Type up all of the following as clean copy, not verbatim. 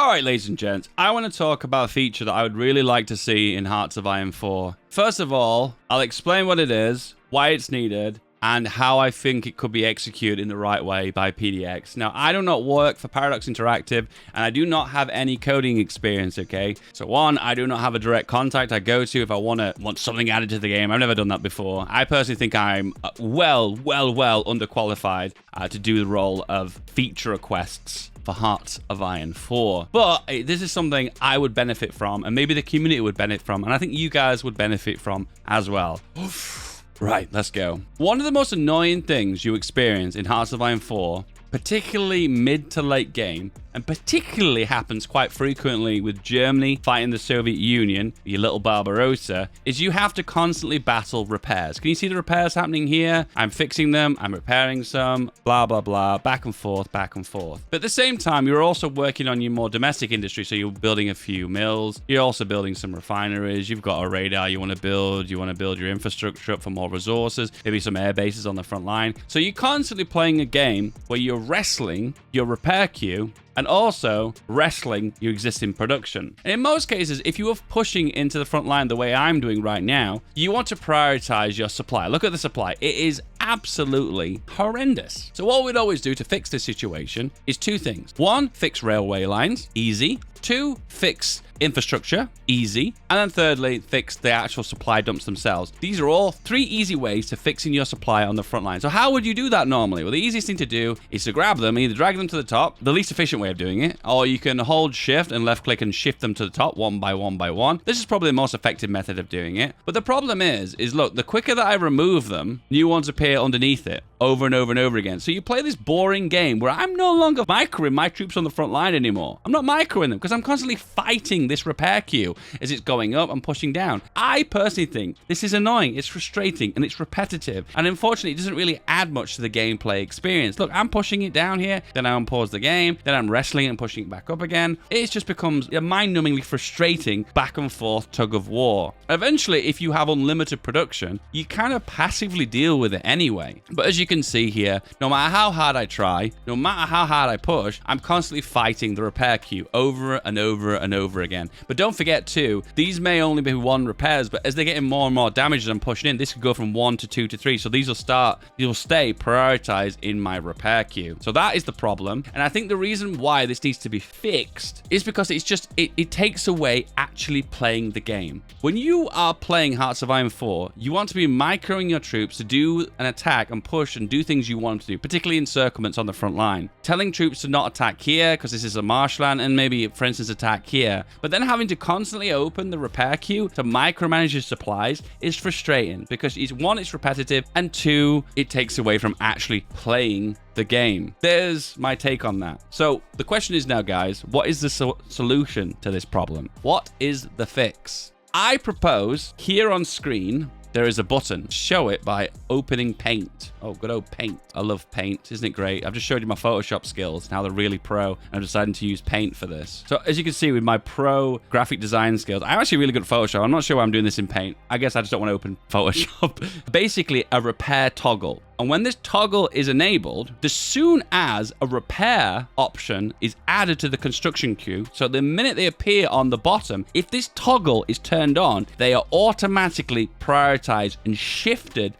Alright, ladies and gents, I want to talk about a feature that I would really like to see in Hearts of Iron 4. First of all, I'll explain what it is, why it's needed, and how I think it could be executed in the right way by PDX. Now, I do not work for Paradox Interactive, and I do not have any coding experience, okay? So one, I do not have a direct contact I go to if I want something added to the game. I've never done that before. I personally think I'm well underqualified to do the role of feature requests for Hearts of Iron 4. But this is something I would benefit from, and maybe the community would benefit from, and I think you guys would benefit from as well. Right, let's go. One of the most annoying things you experience in Hearts of Iron 4, particularly mid to late game, and particularly happens quite frequently with Germany fighting the Soviet Union, your little Barbarossa, is you have to constantly battle repairs. Can you see the repairs happening here? I'm fixing them, I'm repairing some, blah, blah, blah, back and forth, back and forth. But at the same time, you're also working on your more domestic industry, so you're building a few mills, you're also building some refineries, you've got a radar you want to build your infrastructure up for more resources, maybe some air bases on the front line. So you're constantly playing a game where you're wrestling your repair queue and also wrestling your existing production. And in most cases, if you are pushing into the front line the way I'm doing right now, you want to prioritize your supply. Look at the supply. It is absolutely horrendous. So what we'd always do to fix this situation is two things. One, fix railway lines, easy. Two, fix infrastructure, easy. And then thirdly, fix the actual supply dumps themselves. These are all three easy ways to fixing your supply on the front line. So how would you do that normally? Well, the easiest thing to do is to grab them, either drag them to the top, the least efficient way of doing it, or you can hold shift and left click and shift them to the top one by one by one. This is probably the most effective method of doing it. But the problem is look, the quicker that I remove them, new ones appear underneath it over and over and over again. So you play this boring game where I'm no longer microing my troops on the front line anymore. I'm not microing them because I'm constantly fighting this repair queue as it's going up and pushing down. I personally think this is annoying, it's frustrating, and it's repetitive. And unfortunately, it doesn't really add much to the gameplay experience. Look, I'm pushing it down here, then I unpause the game, then I'm wrestling it and pushing it back up again. It just becomes a mind-numbingly frustrating back and forth tug of war. Eventually, if you have unlimited production, you kind of passively deal with it anyway. But as you can see here, no matter how hard I try, no matter how hard I push, I'm constantly fighting the repair queue over and over and over again. But don't forget too, these may only be one repairs, but as they're getting more and more damage as I'm pushing in, this could go from 1 to 2 to 3. So these will stay prioritized in my repair queue. So that is the problem. And I think the reason why this needs to be fixed is because it's just, it takes away actually playing the game. When you are playing Hearts of Iron 4, you want to be microing your troops to do an attack and push and do things you want them to do, particularly encirclements on the front line. Telling troops to not attack here because this is a marshland and maybe, for instance, attack here. But then having to constantly open the repair queue to micromanage your supplies is frustrating because one, it's repetitive, and two, it takes away from actually playing the game. There's my take on that. So the question is now, guys, what is the solution to this problem? What is the fix? I propose here on screen, there is a button. Show it by opening Paint. Oh, good old Paint. I love Paint. Isn't it great? I've just showed you my Photoshop skills. Now they're really pro. I'm deciding to use Paint for this. So as you can see with my pro graphic design skills, I'm actually really good at Photoshop. I'm not sure why I'm doing this in Paint. I guess I just don't want to open Photoshop. Basically, a repair toggle. And when this toggle is enabled, as soon as a repair option is added to the construction queue, so the minute they appear on the bottom, if this toggle is turned on, they are automatically prioritized and shifted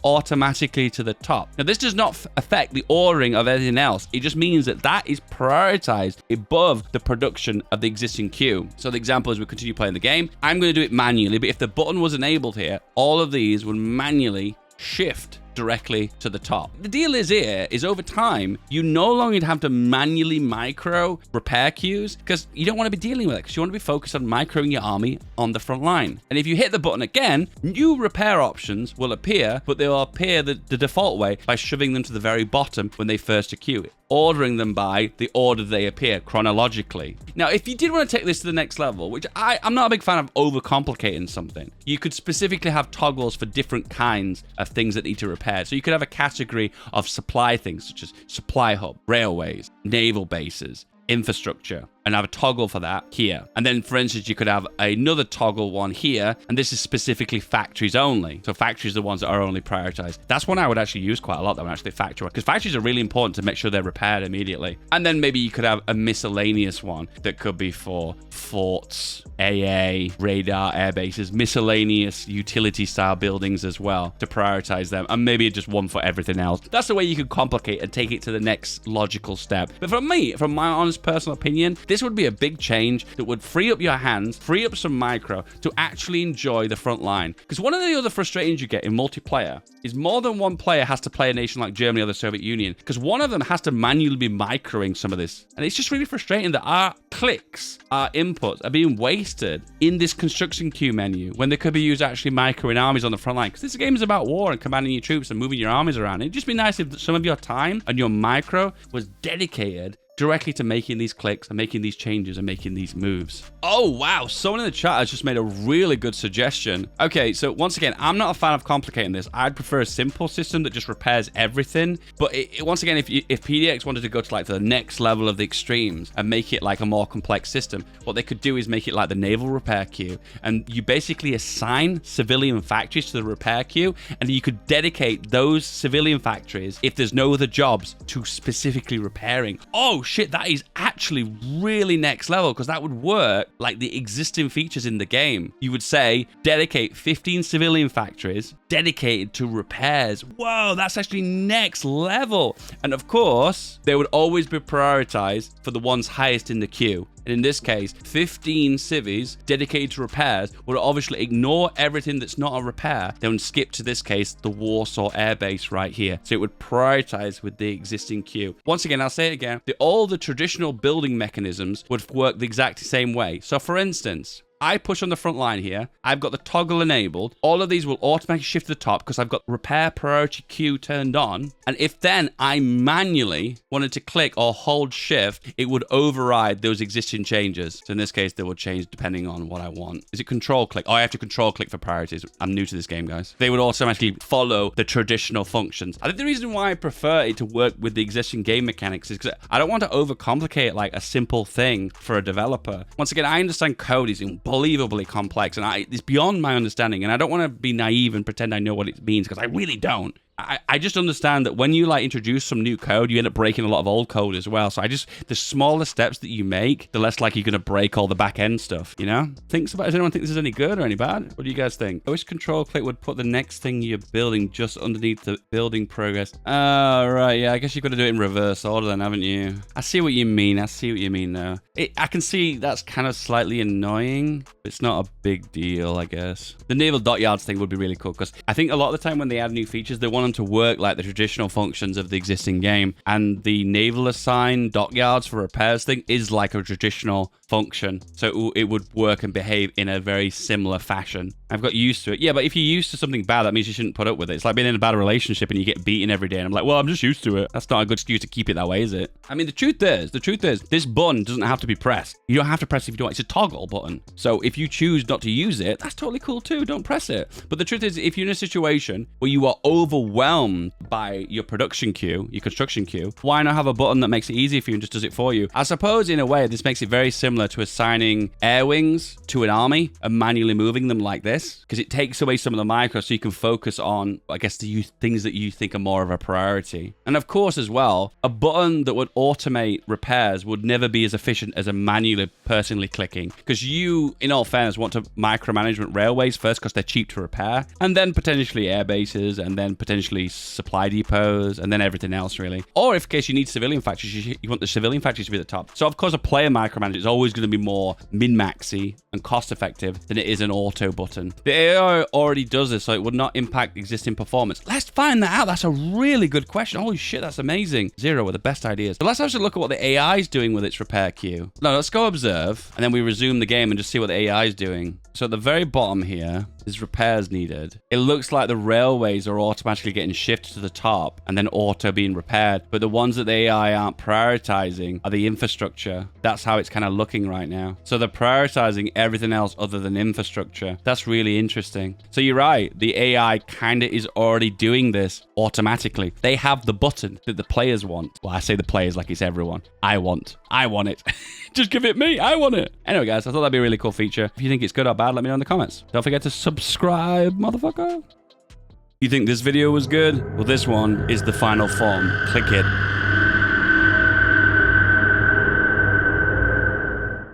automatically to the top. Now, this does not affect the ordering of anything else. It just means that that is prioritized above the production of the existing queue. So the example is we continue playing the game. I'm going to do it manually, but if the button was enabled here, all of these would manually shift directly to the top. The deal is here is over time, you no longer have to manually micro repair queues because you don't want to be dealing with it because you want to be focused on microing your army on the front line. And if you hit the button again, new repair options will appear, but they will appear the default way by shoving them to the very bottom when they first queue, ordering them by the order they appear chronologically. Now, if you did want to take this to the next level, which I'm not a big fan of overcomplicating something, you could specifically have toggles for different kinds of things that need to repair. So you could have a category of supply things such as supply hub, railways, naval bases, infrastructure, and have a toggle for that here. And then, for instance, you could have another toggle one here, and this is specifically factories only. So factories are the ones that are only prioritized. That's one I would actually use quite a lot, though, actually, factory, because factories are really important to make sure they're repaired immediately. And then maybe you could have a miscellaneous one that could be for forts, AA, radar, air bases, miscellaneous utility style buildings as well to prioritize them, and maybe just one for everything else. That's the way you could complicate and take it to the next logical step. But for me, from my honest personal opinion, this would be a big change that would free up your hands, free up some micro to actually enjoy the front line. Because one of the other frustrations you get in multiplayer is more than one player has to play a nation like Germany or the Soviet Union, because one of them has to manually be microing some of this. And it's just really frustrating that our clicks, our inputs are being wasted in this construction queue menu when they could be used actually microing armies on the front line. Because this game is about war and commanding your troops and moving your armies around. It'd just be nice if some of your time and your micro was dedicated directly to making these clicks and making these changes and making these moves. Oh, wow. Someone in the chat has just made a really good suggestion. Okay, so once again, I'm not a fan of complicating this. I'd prefer a simple system that just repairs everything. But once again, if PDX wanted to go to like the next level of the extremes and make it like a more complex system, what they could do is make it like the naval repair queue. And you basically assign civilian factories to the repair queue, and you could dedicate those civilian factories, if there's no other jobs, to specifically repairing. Oh, shit, that is actually really next level, because that would work like the existing features in the game. You would say dedicate 15 civilian factories dedicated to repairs. Whoa, that's actually next level. And of course, they would always be prioritized for the ones highest in the queue. And in this case, 15 civvies dedicated to repairs would obviously ignore everything that's not a repair. They would skip to this case, the Warsaw Air Base right here. So it would prioritize with the existing queue. Once again, I'll say it again. All the traditional building mechanisms would work the exact same way. So for instance, I push on the front line here. I've got the toggle enabled. All of these will automatically shift to the top because I've got repair priority queue turned on. And if then I manually wanted to click or hold shift, it would override those existing changes. So in this case, they will change depending on what I want. Is it control click? Oh, I have to control click for priorities. I'm new to this game, guys. They would automatically follow the traditional functions. I think the reason why I prefer it to work with the existing game mechanics is because I don't want to overcomplicate like a simple thing for a developer. Once again, I understand code is unbelievably complex, and it's beyond my understanding, and I don't want to be naive and pretend I know what it means, because I really don't. I just understand that when you like introduce some new code, you end up breaking a lot of old code as well. So the smaller steps that you make, the less like you're going to break all the back end stuff, you know? Does anyone think this is any good or any bad? What do you guys think? I wish control click would put the next thing you're building just underneath the building progress. Oh, right. Yeah, I guess you've got to do it in reverse order then, haven't you? I see what you mean. Though. I can see that's kind of slightly annoying. It's not a big deal, I guess. The naval dockyards thing would be really cool, because I think a lot of the time when they add new features, they want them to work like the traditional functions of the existing game, and the naval assigned dockyards for repairs thing is like a traditional function, so it would work and behave in a very similar fashion. I've got used to it. Yeah, but if you're used to something bad, that means you shouldn't put up with it. It's like being in a bad relationship and you get beaten every day, and I'm like, well, I'm just used to it. That's not a good excuse to keep it that way, is it? I mean, the truth is, this button doesn't have to be pressed. You don't have to press it if you don't. It's a toggle button. So if you choose not to use it, that's totally cool too. Don't press it. But the truth is, if you're in a situation where you are overwhelmed by your production queue, your construction queue, why not have a button that makes it easy for you and just does it for you? I suppose in a way, this makes it very similar to assigning air wings to an army and manually moving them like this, because it takes away some of the micro so you can focus on, I guess, the things that you think are more of a priority. And of course, as well, a button that would automate repairs would never be as efficient as a manually personally clicking, because you, in all fairness, want to micromanagement railways first because they're cheap to repair, and then potentially air bases, and then potentially supply depots, and then everything else, really. Or if in case you need civilian factories, you want the civilian factories to be at the top. So of course, a player micromanager is always going to be more min-maxy and cost-effective than it is an auto button. The AI already does this, so it would not impact existing performance. Let's find that out. That's a really good question. Holy shit, that's amazing. Zero with the best ideas. But let's actually look at what the AI is doing with its repair queue. No, let's go observe, and then we resume the game and just see what the AI is doing. So at the very bottom here, There's repairs needed. It looks like the railways are automatically getting shifted to the top and then auto being repaired. But the ones that the AI aren't prioritizing are the infrastructure. That's how it's kind of looking right now. So they're prioritizing everything else other than infrastructure. That's really interesting. So you're right. The AI kind of is already doing this automatically. They have the button that the players want. Well, I say the players like it's everyone. I want it. Just give it me. I want it. Anyway, guys, I thought that'd be a really cool feature. If you think it's good or bad, let me know in the comments. Don't forget to subscribe, motherfucker. You think this video was good? Well, this one is the final form. Click it.